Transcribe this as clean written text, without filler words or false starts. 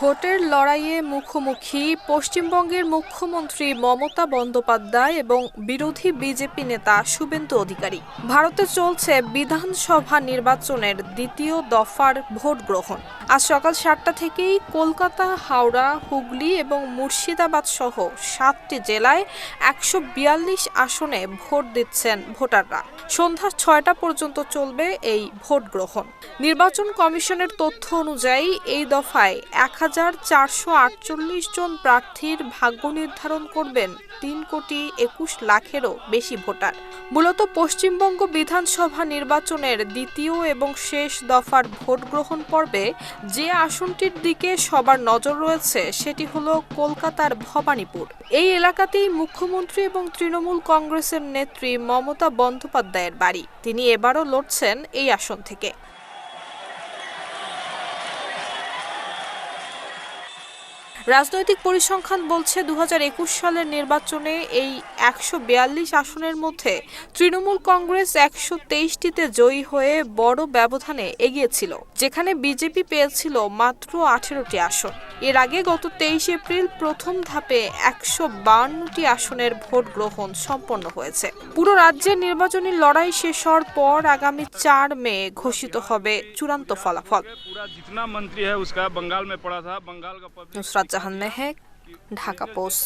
ভোটের লড়াইয়ে মুখোমুখি পশ্চিমবঙ্গের মুখ্যমন্ত্রী মমতা বন্দ্যোপাধ্যায় এবং বিরোধী বিজেপি নেতা শুভেন্দু অধিকারী। ভারতে চলছে বিধানসভা নির্বাচনের দ্বিতীয় দফার ভোট গ্রহণ। আজ সকাল 7টা থেকেই কলকাতা, হাওড়া, হুগলি এবং মুর্শিদাবাদ সহ 7টি জেলায় 142 আসনে ভোট দিচ্ছেন ভোটাররা। সন্ধ্যা 6টা পর্যন্ত চলবে এই ভোট গ্রহণ। নির্বাচন কমিশনের তথ্য অনুযায়ী এই দফায় 1448 জন প্রার্থীর ভাগ্য নির্ধারণ করবেন 3,21 লাখেরও বেশি ভোটার। মূলত পশ্চিমবঙ্গ বিধানসভা নির্বাচনের দ্বিতীয় এবং শেষ দফার ভোট গ্রহণ পর্বে যে আসনটির দিকে সবার নজর রয়েছে সেটি হলো কলকাতার ভবানীপুর। এই এলাকাতেই মুখ্যমন্ত্রী এবং তৃণমূল কংগ্রেসের নেত্রী মমতা বন্দ্যোপাধ্যায়ের বাড়ি। তিনি এবারও লড়ছেন এই আসন থেকে। রাজনৈতিক পরিসংখ্যান বলছে 2021 সালের নির্বাচনে এই 142 আসনের মধ্যে তৃণমূল কংগ্রেস 123টিতে জয়ী হয়ে বড় ব্যবধানে এগিয়েছিল, যেখানে বিজেপি পেয়েছিল মাত্র 18টি আসন। এর আগে গত 23 এপ্রিল প্রথম ধাপে 152টি আসনের ভোট গ্রহণ সম্পন্ন হয়েছে। পুরো রাজ্যের নির্বাচনী লড়াই শেষ হওয়ার পর আগামী 4 মে ঘোষিত হবে চূড়ান্ত ফলাফল। ढाका पोस्ट।